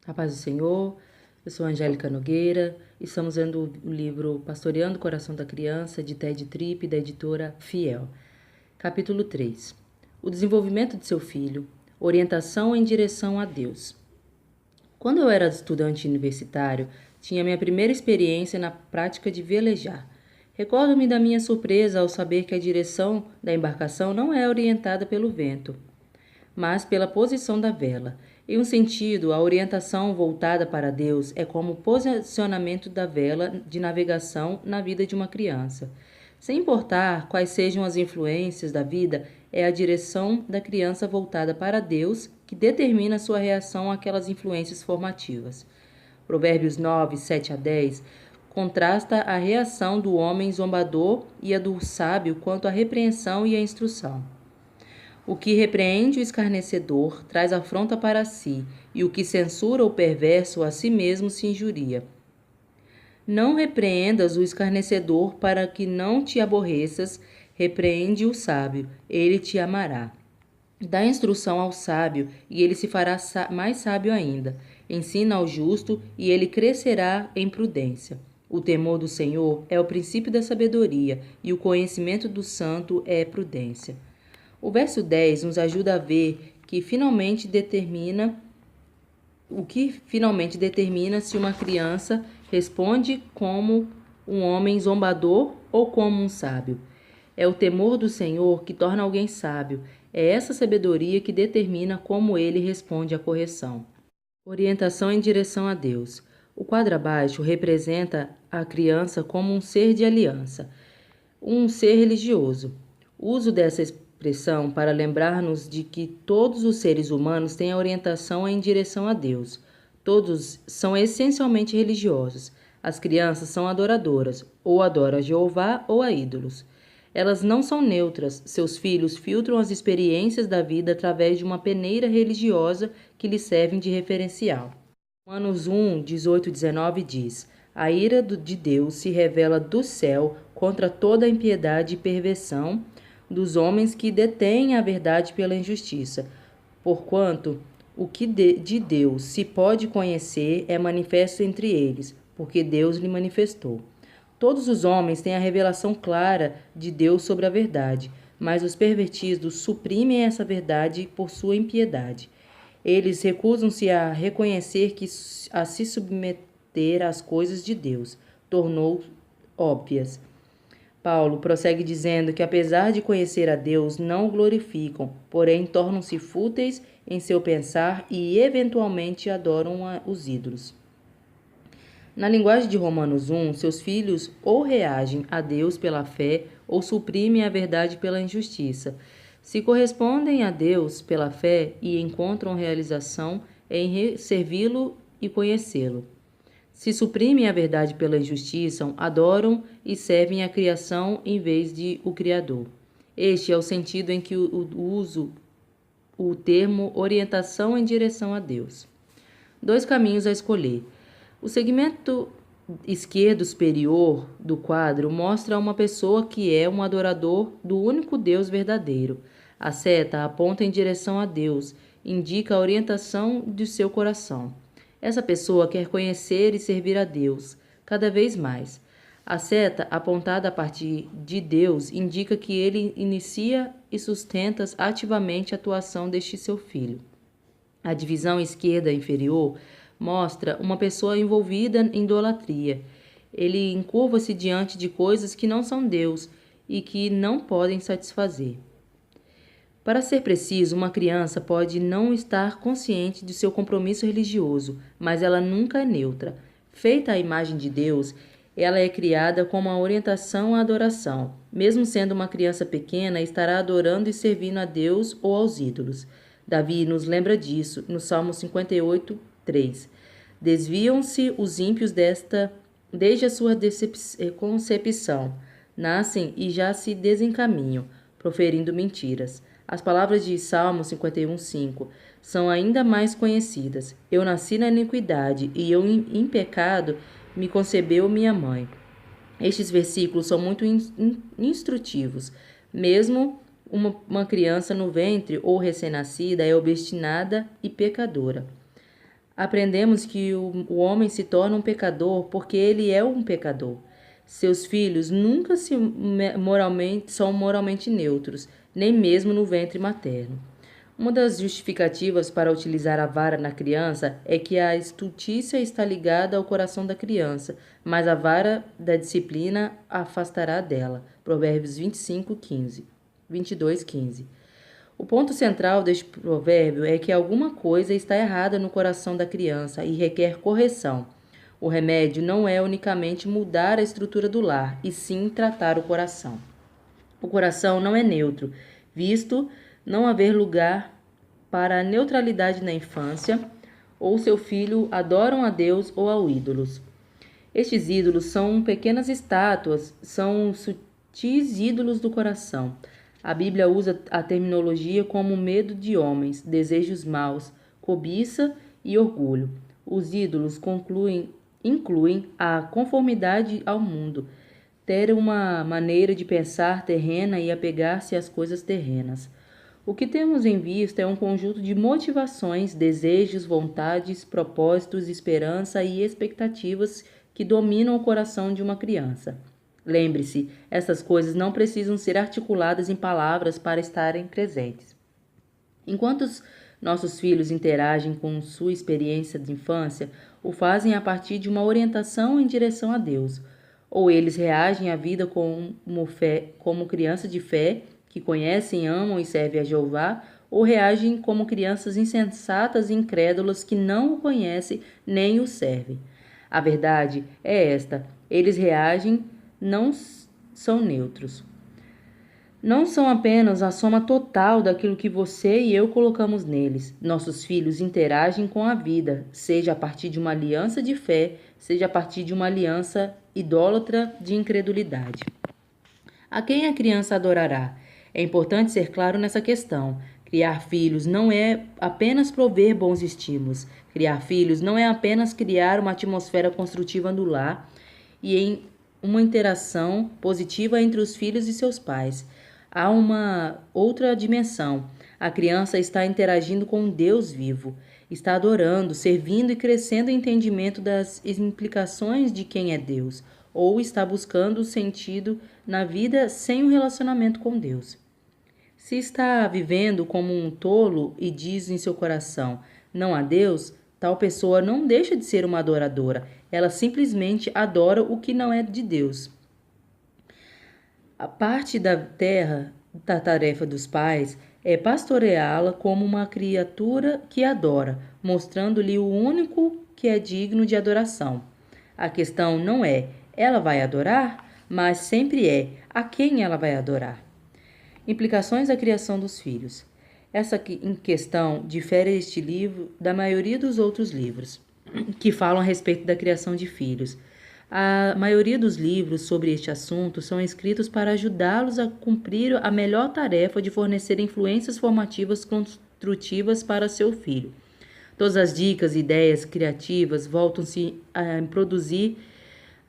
A paz do Senhor, eu sou Angélica Nogueira e estamos lendo o livro Pastoreando o Coração da Criança, de Ted Tripp, da editora Fiel. Capítulo 3. O desenvolvimento de seu filho, orientação em direção a Deus. Quando eu era estudante universitário, tinha minha primeira experiência na prática de velejar. Recordo-me da minha surpresa ao saber que a direção da embarcação não é orientada pelo vento, mas pela posição da vela. Em um sentido, a orientação voltada para Deus é como o posicionamento da vela de navegação na vida de uma criança. Sem importar quais sejam as influências da vida, é a direção da criança voltada para Deus que determina sua reação àquelas influências formativas. Provérbios 9, 7 a 10 contrasta a reação do homem zombador e a do sábio quanto à repreensão e à instrução. O que repreende o escarnecedor traz afronta para si, e o que censura o perverso a si mesmo se injuria. Não repreendas o escarnecedor para que não te aborreças, repreende o sábio, ele te amará. Dá instrução ao sábio, e ele se fará mais sábio ainda. Ensina ao justo, e ele crescerá em prudência. O temor do Senhor é o princípio da sabedoria, e o conhecimento do santo é prudência. O verso 10 nos ajuda a ver que finalmente determina se uma criança responde como um homem zombador ou como um sábio. É o temor do Senhor que torna alguém sábio. É essa sabedoria que determina como ele responde à correção. Orientação em direção a Deus. O quadro abaixo representa a criança como um ser de aliança, um ser religioso. O uso dessa expressão para lembrar-nos de que todos os seres humanos têm a orientação em direção a Deus. Todos são essencialmente religiosos. As crianças são adoradoras, ou adoram a Jeová ou a ídolos. Elas não são neutras. Seus filhos filtram as experiências da vida através de uma peneira religiosa que lhes servem de referencial. Romanos 1, 18 e 19 diz: A ira de Deus se revela do céu contra toda a impiedade e perversão dos homens que detêm a verdade pela injustiça. Porquanto o que de Deus se pode conhecer é manifesto entre eles, porque Deus lhe manifestou. Todos os homens têm a revelação clara de Deus sobre a verdade, mas os pervertidos suprimem essa verdade por sua impiedade. Eles recusam-se a reconhecer que a se submeter às coisas de Deus tornou óbvias. Paulo prossegue dizendo que, apesar de conhecer a Deus, não o glorificam, porém tornam-se fúteis em seu pensar e, eventualmente, adoram os ídolos. Na linguagem de Romanos 1, seus filhos ou reagem a Deus pela fé ou suprimem a verdade pela injustiça. Se correspondem a Deus pela fé e encontram realização em servi-lo e conhecê-lo. Se suprimem a verdade pela injustiça, adoram e servem a criação em vez de o Criador. Este é o sentido em que uso o termo orientação em direção a Deus. 2 caminhos a escolher. O segmento esquerdo superior do quadro mostra uma pessoa que é um adorador do único Deus verdadeiro. A seta aponta em direção a Deus, indica a orientação de seu coração. Essa pessoa quer conhecer e servir a Deus cada vez mais. A seta apontada a partir de Deus indica que ele inicia e sustenta ativamente a atuação deste seu filho. A divisão esquerda inferior mostra uma pessoa envolvida em idolatria. Ele encurva-se diante de coisas que não são Deus e que não podem satisfazer. Para ser preciso, uma criança pode não estar consciente de seu compromisso religioso, mas ela nunca é neutra. Feita à imagem de Deus, ela é criada com uma orientação à adoração. Mesmo sendo uma criança pequena, estará adorando e servindo a Deus ou aos ídolos. Davi nos lembra disso no Salmo 58, 3. Desviam-se os ímpios desde a sua concepção. Nascem e já se desencaminham, proferindo mentiras. As palavras de Salmo 51, 5 são ainda mais conhecidas. Eu nasci na iniquidade e eu em pecado me concebeu minha mãe. Estes versículos são muito instrutivos. Mesmo uma criança no ventre ou recém-nascida é obstinada e pecadora. Aprendemos que o homem se torna um pecador porque ele é um pecador. Seus filhos nunca são moralmente neutros, nem mesmo no ventre materno. Uma das justificativas para utilizar a vara na criança é que a estultícia está ligada ao coração da criança, mas a vara da disciplina a afastará dela. Provérbios 22:15. O ponto central deste provérbio é que alguma coisa está errada no coração da criança e requer correção. O remédio não é unicamente mudar a estrutura do lar, e sim tratar o coração. O coração não é neutro, visto não haver lugar para a neutralidade na infância, ou seu filho adoram a Deus ou a ídolos. Estes ídolos são pequenas estátuas, são sutis ídolos do coração. A Bíblia usa a terminologia como medo de homens, desejos maus, cobiça e orgulho. Os ídolos incluem a conformidade ao mundo, ter uma maneira de pensar terrena e apegar-se às coisas terrenas. O que temos em vista é um conjunto de motivações, desejos, vontades, propósitos, esperança e expectativas que dominam o coração de uma criança. Lembre-se, essas coisas não precisam ser articuladas em palavras para estarem presentes. Enquanto os nossos filhos interagem com sua experiência de infância, o fazem a partir de uma orientação em direção a Deus, ou eles reagem à vida como criança de fé, que conhecem, amam e servem a Jeová, ou reagem como crianças insensatas e incrédulas que não o conhecem nem o servem. A verdade é esta: eles reagem, não são neutros. Não são apenas a soma total daquilo que você e eu colocamos neles. Nossos filhos interagem com a vida, seja a partir de uma aliança de fé, seja a partir de uma aliança idólatra de incredulidade. A quem a criança adorará? É importante ser claro nessa questão. Criar filhos não é apenas prover bons estímulos. Criar filhos não é apenas criar uma atmosfera construtiva no lar e em uma interação positiva entre os filhos e seus pais. Há uma outra dimensão. A criança está interagindo com um Deus vivo, está adorando, servindo e crescendo em entendimento das implicações de quem é Deus, ou está buscando sentido na vida sem um relacionamento com Deus. Se está vivendo como um tolo e diz em seu coração, não há Deus, tal pessoa não deixa de ser uma adoradora, ela simplesmente adora o que não é de Deus. A parte da tarefa dos pais é pastoreá-la como uma criatura que adora, mostrando-lhe o único que é digno de adoração. A questão não é, ela vai adorar, mas sempre é, a quem ela vai adorar. Implicações da criação dos filhos. Essa questão difere este livro da maioria dos outros livros que falam a respeito da criação de filhos. A maioria dos livros sobre este assunto são escritos para ajudá-los a cumprir a melhor tarefa de fornecer influências formativas construtivas para seu filho. Todas as dicas e ideias criativas voltam-se a produzir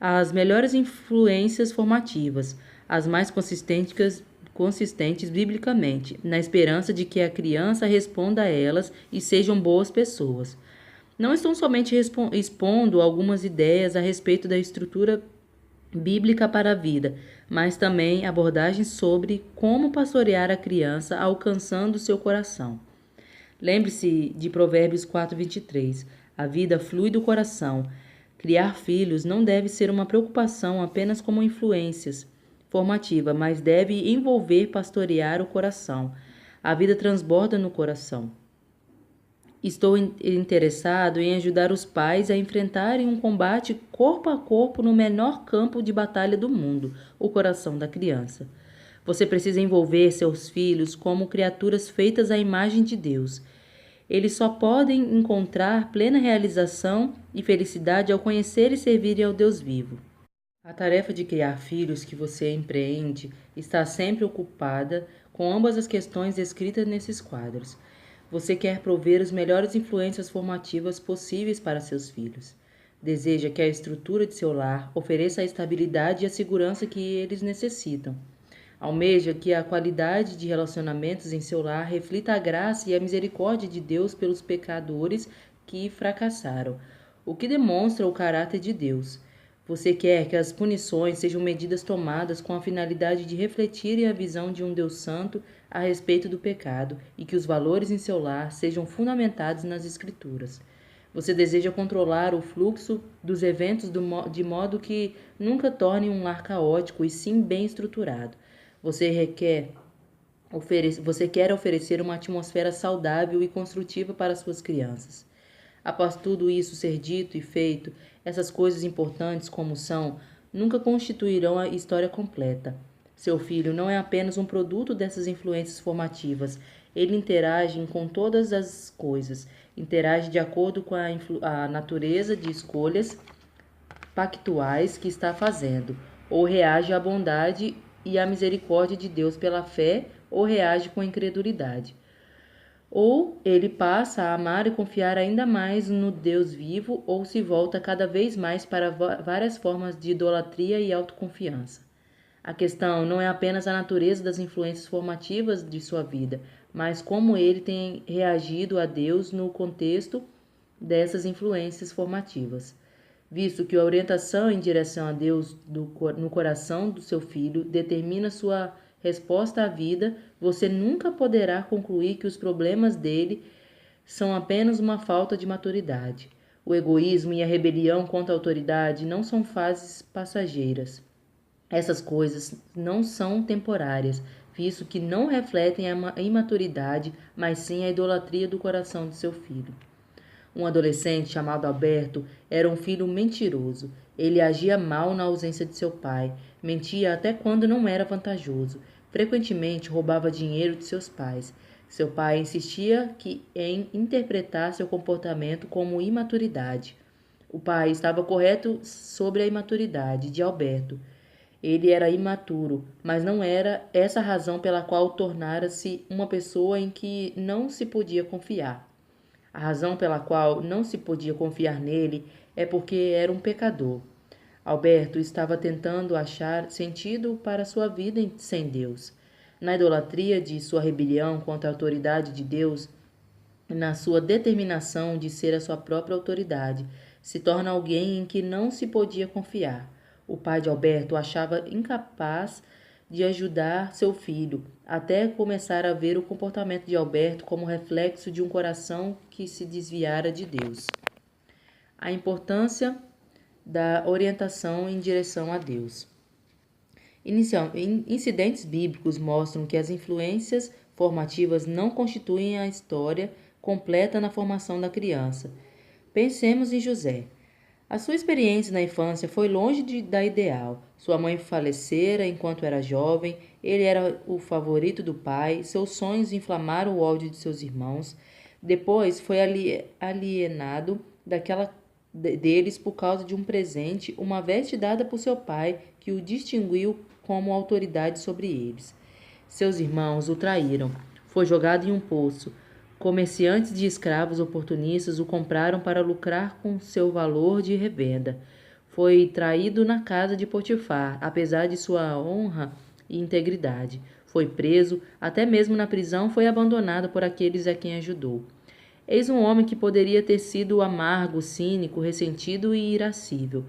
as melhores influências formativas, as mais consistentes biblicamente, na esperança de que a criança responda a elas e sejam boas pessoas. Não estão somente expondo algumas ideias a respeito da estrutura bíblica para a vida, mas também abordagens sobre como pastorear a criança alcançando seu coração. Lembre-se de Provérbios 4:23. A vida flui do coração. Criar filhos não deve ser uma preocupação apenas como influências formativa, mas deve envolver pastorear o coração. A vida transborda no coração. Estou interessado em ajudar os pais a enfrentarem um combate corpo a corpo no menor campo de batalha do mundo, o coração da criança. Você precisa envolver seus filhos como criaturas feitas à imagem de Deus. Eles só podem encontrar plena realização e felicidade ao conhecer e servir ao Deus vivo. A tarefa de criar filhos que você empreende está sempre ocupada com ambas as questões descritas nesses quadros. Você quer prover as melhores influências formativas possíveis para seus filhos. Deseja que a estrutura de seu lar ofereça a estabilidade e a segurança que eles necessitam. Almeja que a qualidade de relacionamentos em seu lar reflita a graça e a misericórdia de Deus pelos pecadores que fracassaram, o que demonstra o caráter de Deus. Você quer que as punições sejam medidas tomadas com a finalidade de refletirem a visão de um Deus santo a respeito do pecado e que os valores em seu lar sejam fundamentados nas Escrituras. Você deseja controlar o fluxo dos eventos de modo que nunca tornem um lar caótico e sim bem estruturado. Você quer oferecer uma atmosfera saudável e construtiva para suas crianças. Após tudo isso ser dito e feito, essas coisas importantes como são, nunca constituirão a história completa. Seu filho não é apenas um produto dessas influências formativas, ele interage com todas as coisas, interage de acordo com a natureza de escolhas pactuais que está fazendo, ou reage à bondade e à misericórdia de Deus pela fé, ou reage com incredulidade. Ou ele passa a amar e confiar ainda mais no Deus vivo, ou se volta cada vez mais para várias formas de idolatria e autoconfiança. A questão não é apenas a natureza das influências formativas de sua vida, mas como ele tem reagido a Deus no contexto dessas influências formativas. Visto que a orientação em direção a Deus no coração do seu filho determina sua resposta à vida, você nunca poderá concluir que os problemas dele são apenas uma falta de maturidade. O egoísmo e a rebelião contra a autoridade não são fases passageiras. Essas coisas não são temporárias, visto que não refletem a imaturidade, mas sim a idolatria do coração de seu filho. Um adolescente chamado Alberto era um filho mentiroso. Ele agia mal na ausência de seu pai, mentia até quando não era vantajoso. Frequentemente roubava dinheiro de seus pais. Seu pai insistia em interpretar seu comportamento como imaturidade. O pai estava correto sobre a imaturidade de Alberto. Ele era imaturo, mas não era essa a razão pela qual tornara-se uma pessoa em que não se podia confiar. A razão pela qual não se podia confiar nele é porque era um pecador. Alberto estava tentando achar sentido para sua vida sem Deus. Na idolatria de sua rebelião contra a autoridade de Deus, na sua determinação de ser a sua própria autoridade, se torna alguém em que não se podia confiar. O pai de Alberto o achava incapaz de ajudar seu filho, até começar a ver o comportamento de Alberto como reflexo de um coração que se desviara de Deus. A importância da orientação em direção a Deus. Incidentes bíblicos mostram que as influências formativas não constituem a história completa na formação da criança. Pensemos em José. A sua experiência na infância foi longe da ideal. Sua mãe falecera enquanto era jovem, ele era o favorito do pai, seus sonhos inflamaram o ódio de seus irmãos. Depois foi alienado deles por causa de um presente, uma veste dada por seu pai, que o distinguiu como autoridade sobre eles. Seus irmãos o traíram. Foi jogado em um poço. Comerciantes de escravos oportunistas o compraram para lucrar com seu valor de revenda. Foi traído na casa de Potifar, apesar de sua honra e integridade. Foi preso, até mesmo na prisão foi abandonado por aqueles a quem ajudou. Eis um homem que poderia ter sido amargo, cínico, ressentido e irascível.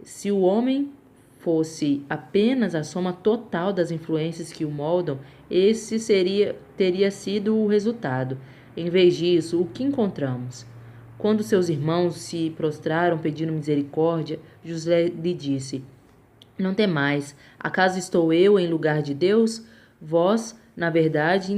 Se o homem fosse apenas a soma total das influências que o moldam, esse teria sido o resultado. Em vez disso, o que encontramos? Quando seus irmãos se prostraram pedindo misericórdia, José lhe disse: Não temais, acaso estou eu em lugar de Deus? Vós, na verdade,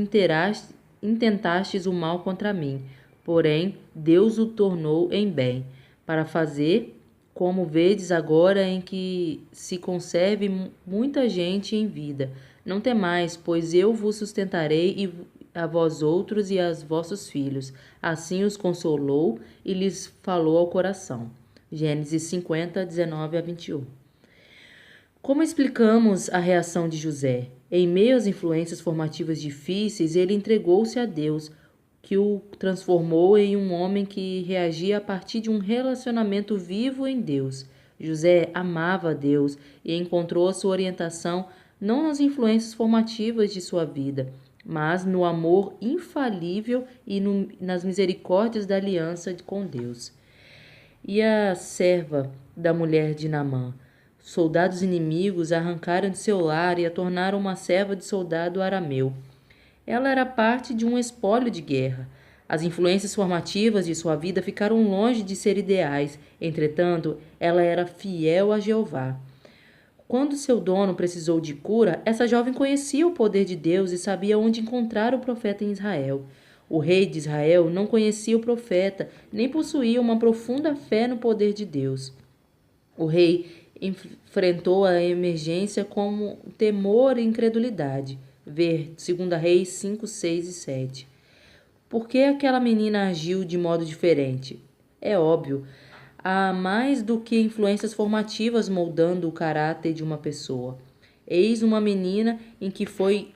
intentastes o mal contra mim, porém Deus o tornou em bem, para fazer como vedes agora em que se conserve muita gente em vida. Não temais, pois eu vos sustentarei a vós outros e aos vossos filhos. Assim os consolou e lhes falou ao coração. Gênesis 50, 19 a 21. Como explicamos a reação de José? Em meio às influências formativas difíceis, ele entregou-se a Deus, que o transformou em um homem que reagia a partir de um relacionamento vivo em Deus. José amava a Deus e encontrou a sua orientação não nas influências formativas de sua vida, mas no amor infalível e nas misericórdias da aliança com Deus. E a serva da mulher de Naamã. Soldados inimigos a arrancaram de seu lar e a tornaram uma serva de soldado arameu. Ela era parte de um espólio de guerra. As influências formativas de sua vida ficaram longe de ser ideais, entretanto, ela era fiel a Jeová. Quando seu dono precisou de cura, essa jovem conhecia o poder de Deus e sabia onde encontrar o profeta em Israel. O rei de Israel não conhecia o profeta, nem possuía uma profunda fé no poder de Deus. O rei enfrentou a emergência com temor e incredulidade. Ver 2 Reis 5, 6 e 7. Por que aquela menina agiu de modo diferente? É óbvio. Há mais do que influências formativas moldando o caráter de uma pessoa. Eis uma menina em que foi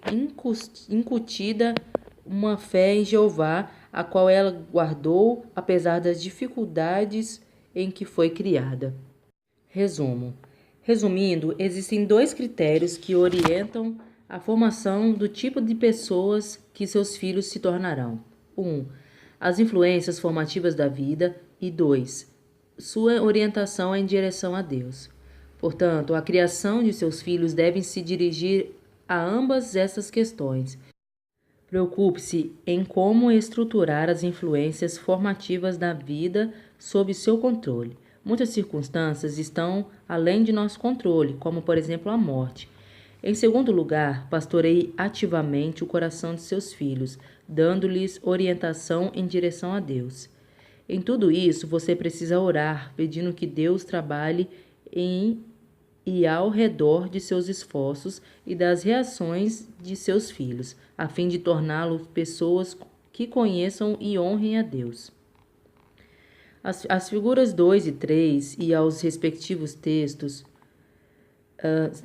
incutida uma fé em Jeová, a qual ela guardou apesar das dificuldades em que foi criada. Resumo. Resumindo, existem 2 critérios que orientam a formação do tipo de pessoas que seus filhos se tornarão. 1. As influências formativas da vida e 2. Sua orientação em direção a Deus. Portanto, a criação de seus filhos deve se dirigir a ambas essas questões. Preocupe-se em como estruturar as influências formativas da vida sob seu controle. Muitas circunstâncias estão além de nosso controle, como por exemplo a morte. Em segundo lugar, pastoreie ativamente o coração de seus filhos, dando-lhes orientação em direção a Deus. Em tudo isso, você precisa orar, pedindo que Deus trabalhe em e ao redor de seus esforços e das reações de seus filhos, a fim de torná-los pessoas que conheçam e honrem a Deus. As figuras 2 e 3 e aos respectivos textos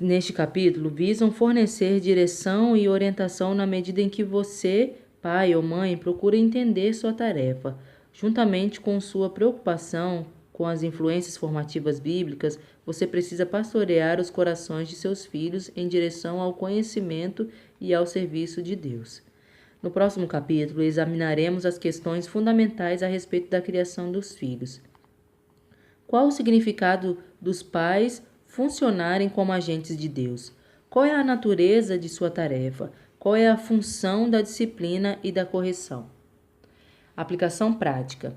neste capítulo visam fornecer direção e orientação na medida em que você, pai ou mãe, procura entender sua tarefa. Juntamente com sua preocupação com as influências formativas bíblicas, você precisa pastorear os corações de seus filhos em direção ao conhecimento e ao serviço de Deus. No próximo capítulo, examinaremos as questões fundamentais a respeito da criação dos filhos. Qual o significado dos pais funcionarem como agentes de Deus? Qual é a natureza de sua tarefa? Qual é a função da disciplina e da correção? Aplicação prática.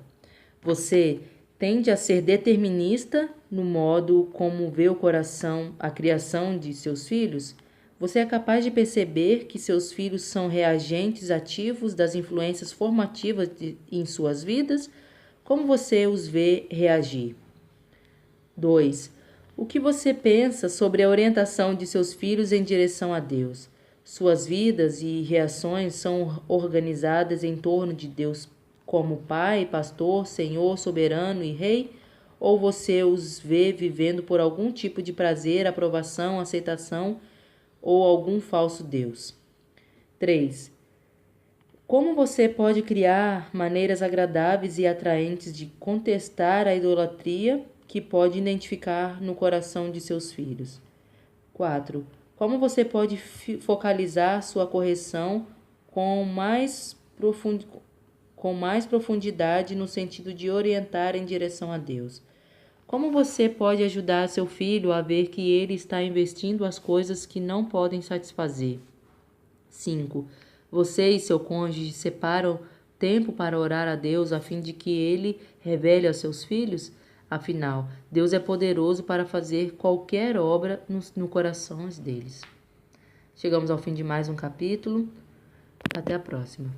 Você tende a ser determinista no modo como vê o coração a criação de seus filhos? Você é capaz de perceber que seus filhos são reagentes ativos das influências formativas em suas vidas? Como você os vê reagir? 2. O que você pensa sobre a orientação de seus filhos em direção a Deus? Suas vidas e reações são organizadas em torno de Deus como Pai, Pastor, Senhor, Soberano e Rei? Ou você os vê vivendo por algum tipo de prazer, aprovação, aceitação ou algum falso Deus? 3. Como você pode criar maneiras agradáveis e atraentes de contestar a idolatria que pode identificar no coração de seus filhos? 4. Como você pode focalizar sua correção com mais profundidade no sentido de orientar em direção a Deus? Como você pode ajudar seu filho a ver que ele está investindo as coisas que não podem satisfazer? 5. Você e seu cônjuge separam tempo para orar a Deus a fim de que ele revele aos seus filhos? Afinal, Deus é poderoso para fazer qualquer obra no coração deles. Chegamos ao fim de mais um capítulo. Até a próxima.